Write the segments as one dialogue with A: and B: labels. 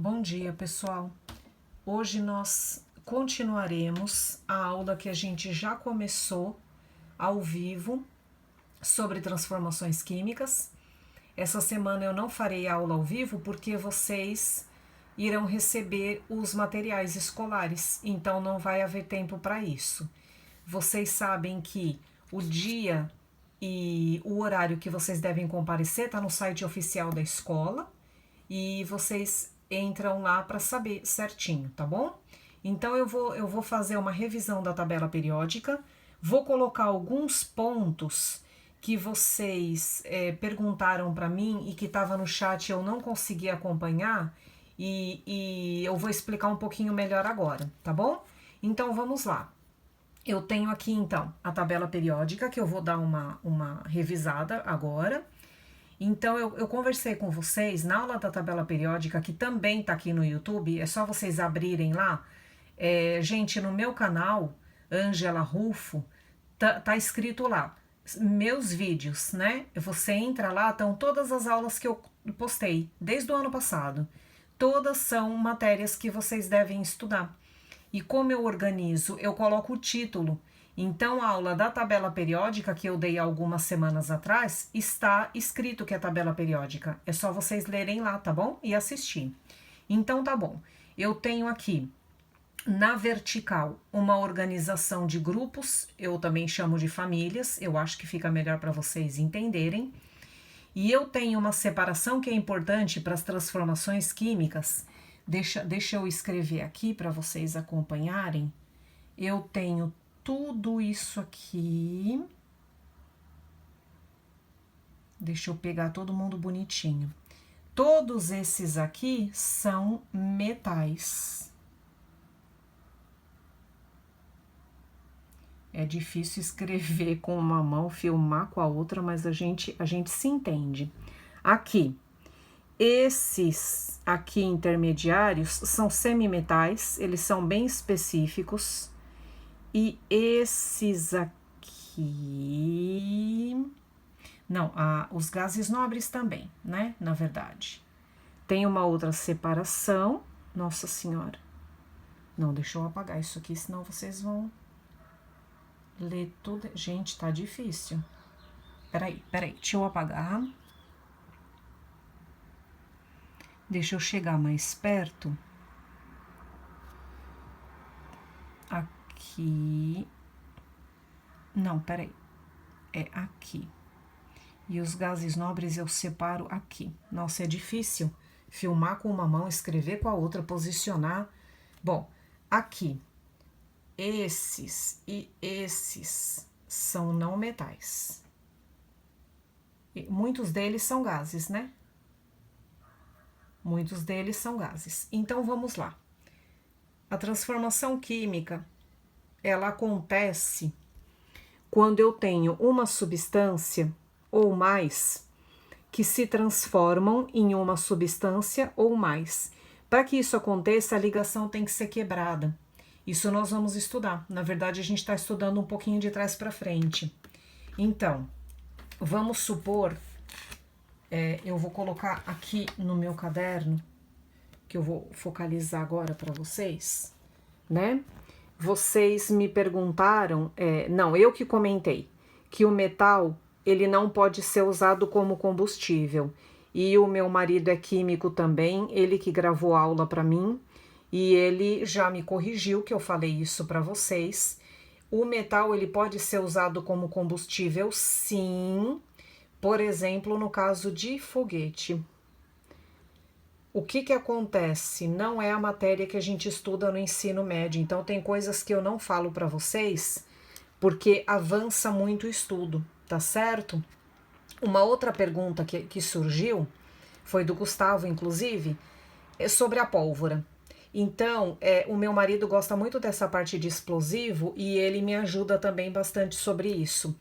A: Bom dia, pessoal. Hoje nós continuaremos a aula que a gente já começou ao vivo sobre transformações químicas. Essa semana eu não farei aula ao vivo porque vocês irão receber os materiais escolares, então não vai haver tempo para isso. Vocês sabem que o dia e o horário que vocês devem comparecer está no site oficial da escola e vocês entram lá para saber certinho, tá bom? Então eu vou fazer uma revisão da tabela periódica, vou colocar alguns pontos que vocês perguntaram para mim e que estava no chat e eu não consegui acompanhar e eu vou explicar um pouquinho melhor agora, tá bom? Então vamos lá. Eu tenho aqui então a tabela periódica que eu vou dar uma revisada agora. Então, eu conversei com vocês na aula da tabela periódica, que também tá aqui no YouTube, é só vocês abrirem lá. Gente, no meu canal, Ângela Rufo, tá escrito lá, meus vídeos, né? Você entra lá, estão todas as aulas que eu postei, desde o ano passado. Todas são matérias que vocês devem estudar. E como eu organizo, eu coloco o título. Então, a aula da tabela periódica que eu dei algumas semanas atrás, está escrito que é tabela periódica. É só vocês lerem lá, tá bom? E assistir. Então, tá bom. Eu tenho aqui, na vertical, uma organização de grupos. Eu também chamo de famílias. Eu acho que fica melhor para vocês entenderem. E eu tenho uma separação que é importante para as transformações químicas. Deixa eu escrever aqui para vocês acompanharem. Eu tenho tudo isso aqui. Deixa eu pegar todo mundo bonitinho. Todos esses aqui são metais. É difícil escrever com uma mão, filmar com a outra, mas a gente se entende. Aqui, esses aqui intermediários são semimetais, eles são bem específicos. E esses aqui... Não, os gases nobres também, né? Na verdade. Tem uma outra separação. Nossa Senhora. Não, deixa eu apagar isso aqui, senão vocês vão ler tudo. Gente, tá difícil. Peraí, deixa eu apagar. Deixa eu chegar mais perto. Aqui. Não, peraí. É aqui. E os gases nobres eu separo aqui. Nossa, é difícil filmar com uma mão, escrever com a outra, posicionar. Bom, aqui. Esses e esses são não metais. E muitos deles são gases, né? Muitos deles são gases. Então, vamos lá. A transformação química, ela acontece quando eu tenho uma substância ou mais que se transformam em uma substância ou mais. Para que isso aconteça, a ligação tem que ser quebrada. Isso nós vamos estudar. Na verdade, a gente está estudando um pouquinho de trás para frente. Então, vamos supor, eu vou colocar aqui no meu caderno, que eu vou focalizar agora para vocês, né? Vocês me perguntaram, não, eu que comentei, que o metal, ele não pode ser usado como combustível. E o meu marido é químico também, ele que gravou aula para mim, e ele já me corrigiu que eu falei isso para vocês. O metal, ele pode ser usado como combustível, sim, por exemplo, no caso de foguete. O que acontece? Não é a matéria que a gente estuda no ensino médio, então tem coisas que eu não falo para vocês, porque avança muito o estudo, tá certo? Uma outra pergunta que surgiu, foi do Gustavo, inclusive, é sobre a pólvora. Então, o meu marido gosta muito dessa parte de explosivo e ele me ajuda também bastante sobre isso.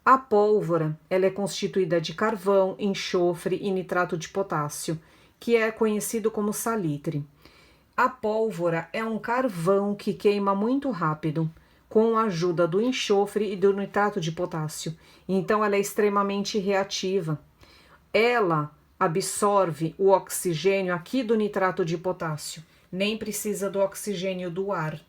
A: A pólvora, ela é constituída de carvão, enxofre e nitrato de potássio, que é conhecido como salitre. A pólvora é um carvão que queima muito rápido, com a ajuda do enxofre e do nitrato de potássio. Então, ela é extremamente reativa. Ela absorve o oxigênio aqui do nitrato de potássio, nem precisa do oxigênio do ar.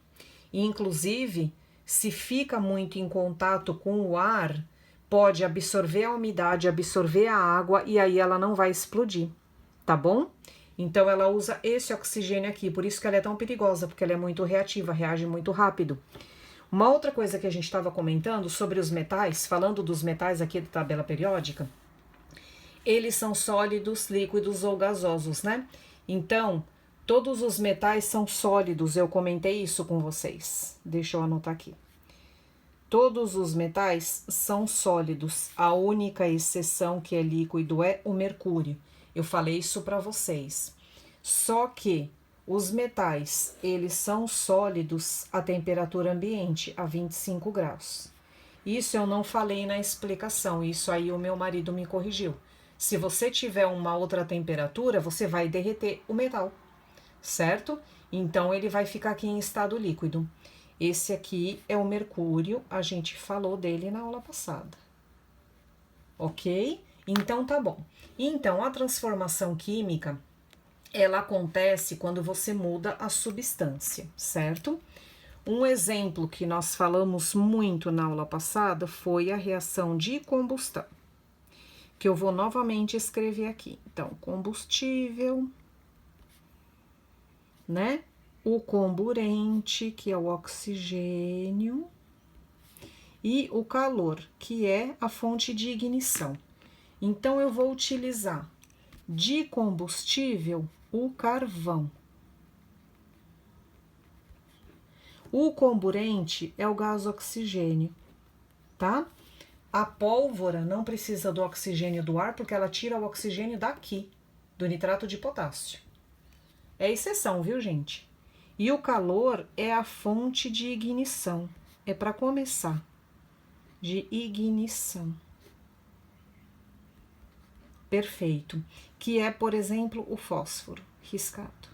A: Inclusive, se fica muito em contato com o ar, pode absorver a umidade, absorver a água e aí ela não vai explodir, tá bom? Então ela usa esse oxigênio aqui, por isso que ela é tão perigosa, porque ela é muito reativa, reage muito rápido. Uma outra coisa que a gente estava comentando sobre os metais, falando dos metais aqui da tabela periódica, eles são sólidos, líquidos ou gasosos, né? Então, todos os metais são sólidos, eu comentei isso com vocês. Deixa eu anotar aqui. Todos os metais são sólidos, a única exceção que é líquido é o mercúrio. Eu falei isso para vocês. Só que os metais, eles são sólidos a temperatura ambiente, a 25 graus. Isso eu não falei na explicação, isso aí o meu marido me corrigiu. Se você tiver uma outra temperatura, você vai derreter o metal, certo? Então ele vai ficar aqui em estado líquido. Esse aqui é o mercúrio, a gente falou dele na aula passada. Ok? Então tá bom. Então a transformação química, ela acontece quando você muda a substância, certo? Um exemplo que nós falamos muito na aula passada foi a reação de combustão, que eu vou novamente escrever aqui. Então, combustível, né? O comburente, que é o oxigênio, e o calor, que é a fonte de ignição. Então, eu vou utilizar de combustível o carvão. O comburente é o gás oxigênio, tá? A pólvora não precisa do oxigênio do ar, porque ela tira o oxigênio daqui, do nitrato de potássio. É exceção, viu, gente? E o calor é a fonte de ignição. É para começar. De ignição. Perfeito. Que é, por exemplo, o fósforo riscado.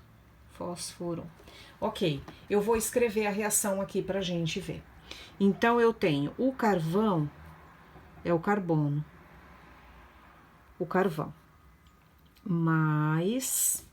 A: Fósforo. Ok, eu vou escrever a reação aqui pra gente ver. Então, eu tenho o carvão, é o carbono. O carvão. Mais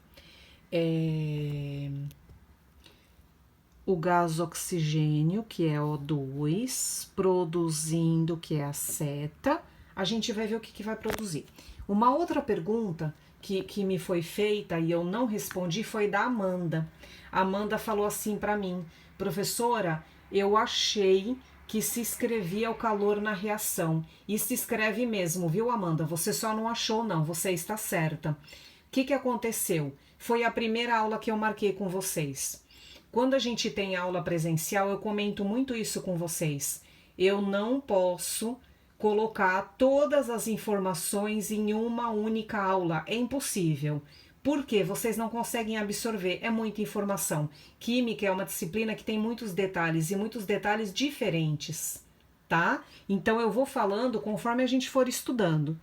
A: o gás oxigênio, que é O2, produzindo, que é a seta. A gente vai ver o que vai produzir. Uma outra pergunta que me foi feita e eu não respondi foi da Amanda. A Amanda falou assim para mim: professora, eu achei que se escrevia o calor na reação. E se escreve mesmo, viu, Amanda? Você só não achou, não, você está certa. O que aconteceu? Foi a primeira aula que eu marquei com vocês. Quando a gente tem aula presencial, eu comento muito isso com vocês. Eu não posso colocar todas as informações em uma única aula. É impossível. Por quê? Vocês não conseguem absorver. É muita informação. Química é uma disciplina que tem muitos detalhes e muitos detalhes diferentes, tá? Então eu vou falando conforme a gente for estudando.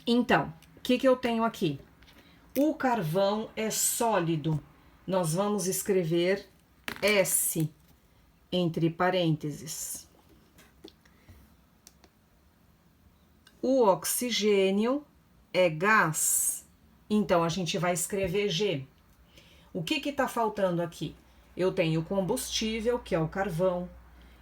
A: Então, o que eu tenho aqui? O carvão é sólido. Nós vamos escrever S entre parênteses. O oxigênio é gás, então a gente vai escrever G. O que está faltando aqui? Eu tenho combustível, que é o carvão.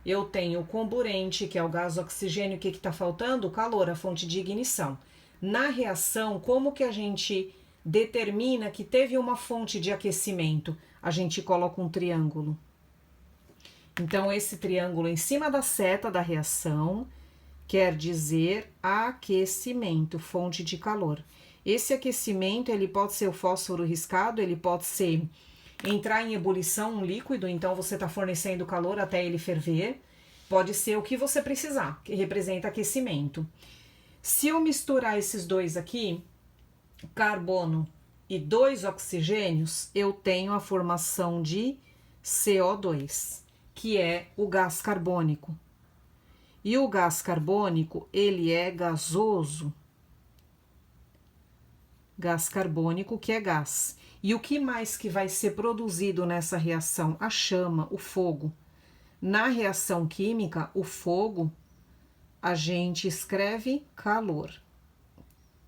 A: Eu tenho comburente, que é o gás oxigênio. O que está faltando? O calor, a fonte de ignição. Na reação, como que a gente determina que teve uma fonte de aquecimento? A gente coloca um triângulo. Então, esse triângulo em cima da seta da reação quer dizer aquecimento, fonte de calor. Esse aquecimento, ele pode ser o fósforo riscado, ele pode ser entrar em ebulição um líquido, então você está fornecendo calor até ele ferver. Pode ser o que você precisar, que representa aquecimento. Se eu misturar esses dois aqui, carbono e 2 oxigênios, eu tenho a formação de CO2, que é o gás carbônico. E o gás carbônico, ele é gasoso. Gás carbônico, que é gás. E o que mais que vai ser produzido nessa reação? A chama, o fogo. Na reação química, o fogo, a gente escreve calor,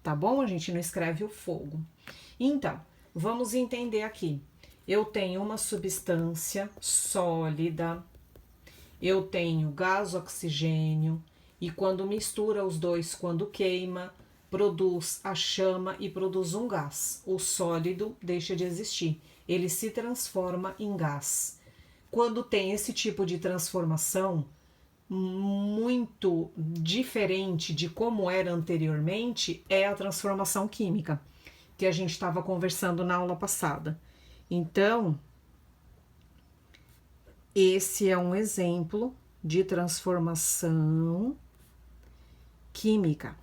A: tá bom? A gente não escreve o fogo. Então, vamos entender aqui. Eu tenho uma substância sólida, eu tenho gás oxigênio, e quando mistura os dois, quando queima, produz a chama e produz um gás. O sólido deixa de existir, ele se transforma em gás. Quando tem esse tipo de transformação, muito diferente de como era anteriormente, é a transformação química, que a gente estava conversando na aula passada. Então, esse é um exemplo de transformação química,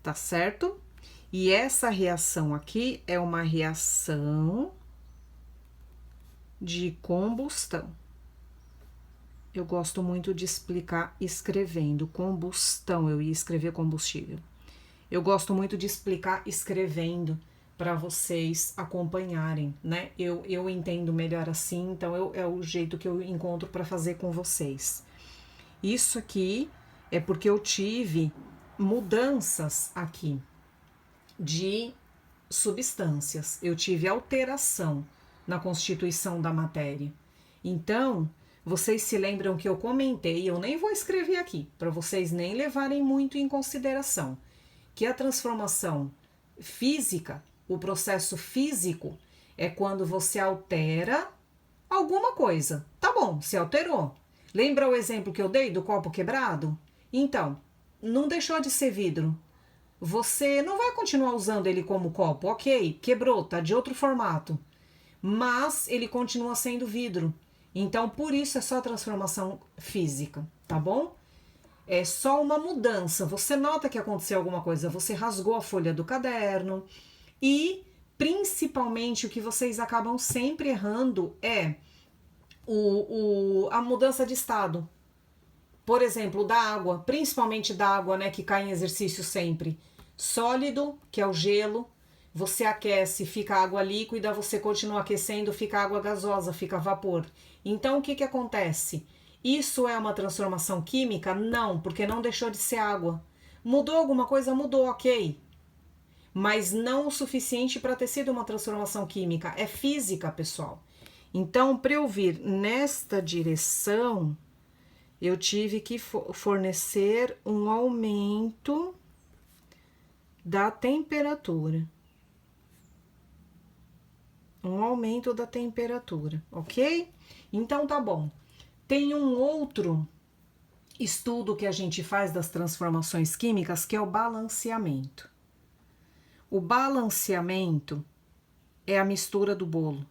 A: tá certo? E essa reação aqui é uma reação de combustão. Eu gosto muito de explicar escrevendo. Combustão, eu ia escrever combustível. Eu gosto muito de explicar escrevendo para vocês acompanharem, né? Eu entendo melhor assim, então é o jeito que eu encontro para fazer com vocês. Isso aqui é porque eu tive mudanças aqui de substâncias. Eu tive alteração na constituição da matéria. Então, vocês se lembram que eu comentei, eu nem vou escrever aqui, para vocês nem levarem muito em consideração, que a transformação física, o processo físico, é quando você altera alguma coisa. Tá bom, se alterou. Lembra o exemplo que eu dei do copo quebrado? Então, não deixou de ser vidro. Você não vai continuar usando ele como copo, ok, quebrou, tá de outro formato, mas ele continua sendo vidro. Então, por isso é só transformação física, tá bom? É só uma mudança. Você nota que aconteceu alguma coisa, você rasgou a folha do caderno e, principalmente, o que vocês acabam sempre errando é a mudança de estado. Por exemplo, da água, principalmente da água, né, que cai em exercício sempre. Sólido, que é o gelo, você aquece, fica água líquida, você continua aquecendo, fica água gasosa, fica vapor. Então, o que que acontece? Isso é uma transformação química? Não, porque não deixou de ser água. Mudou alguma coisa? Mudou, ok. Mas não o suficiente para ter sido uma transformação química. É física, pessoal. Então, para eu vir nesta direção, eu tive que fornecer um aumento da temperatura. Um aumento da temperatura, ok? Então, tá bom. Tem um outro estudo que a gente faz das transformações químicas, que é o balanceamento. O balanceamento é a mistura do bolo.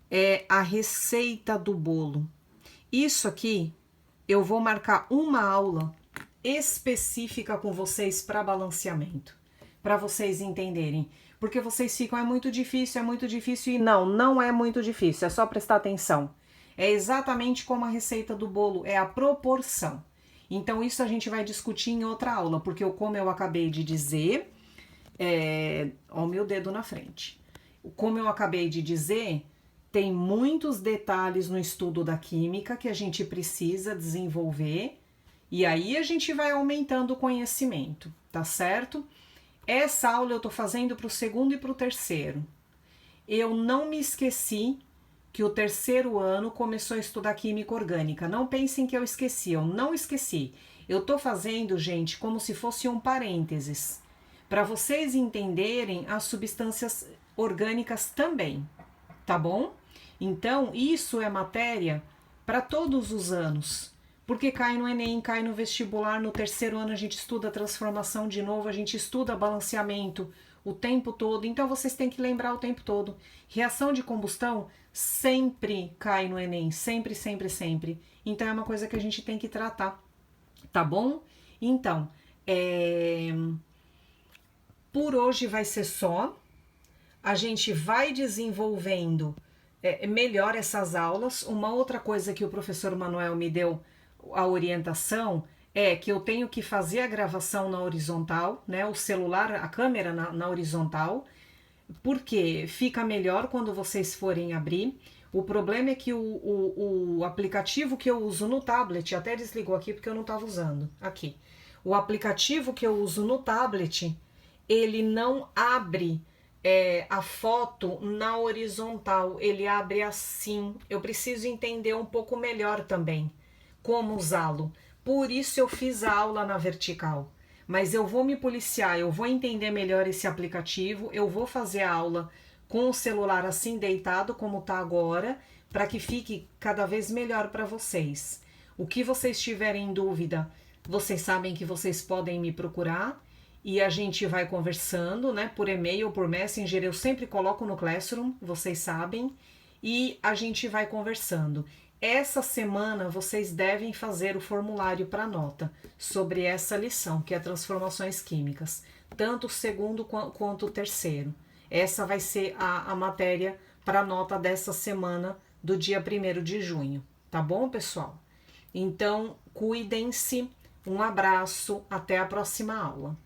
A: É a receita do bolo. Isso aqui, eu vou marcar uma aula específica com vocês para balanceamento, para vocês entenderem. Porque vocês ficam, é muito difícil, e não é muito difícil, é só prestar atenção. É exatamente como a receita do bolo, é a proporção. Então, isso a gente vai discutir em outra aula, porque como eu acabei de dizer, ó, o meu dedo na frente. Como eu acabei de dizer, tem muitos detalhes no estudo da química que a gente precisa desenvolver, e aí a gente vai aumentando o conhecimento, tá certo? Essa aula eu tô fazendo para o segundo e para o terceiro. Eu não me esqueci que o terceiro ano começou a estudar química orgânica. Não pensem que eu esqueci, eu não esqueci. Eu tô fazendo, gente, como se fosse um parênteses, para vocês entenderem as substâncias orgânicas também, tá bom? Então, isso é matéria para todos os anos, porque cai no Enem, cai no vestibular, no terceiro ano a gente estuda transformação de novo, a gente estuda balanceamento o tempo todo, então vocês têm que lembrar o tempo todo. Reação de combustão sempre cai no Enem, sempre, sempre, sempre. Então é uma coisa que a gente tem que tratar, tá bom? Então, por hoje vai ser só. A gente vai desenvolvendo melhor essas aulas. Uma outra coisa que o professor Manuel me deu a orientação é que eu tenho que fazer a gravação na horizontal, né? O celular, a câmera na horizontal, porque fica melhor quando vocês forem abrir. O problema é que o aplicativo que eu uso no tablet, até desligou aqui porque eu não estava usando, aqui. O aplicativo que eu uso no tablet, ele não abre a foto na horizontal, ele abre assim. Eu preciso entender um pouco melhor também como usá-lo. Por isso eu fiz a aula na vertical. Mas eu vou me policiar, eu vou entender melhor esse aplicativo, eu vou fazer a aula com o celular assim deitado como tá agora, para que fique cada vez melhor para vocês. O que vocês tiverem em dúvida, vocês sabem que vocês podem me procurar e a gente vai conversando, né, por e-mail ou por Messenger, eu sempre coloco no Classroom, vocês sabem, e a gente vai conversando. Essa semana vocês devem fazer o formulário para nota sobre essa lição, que é transformações químicas, tanto o segundo quanto o terceiro. Essa vai ser a matéria para nota dessa semana do dia 1º de junho, tá bom, pessoal? Então, cuidem-se, um abraço, até a próxima aula.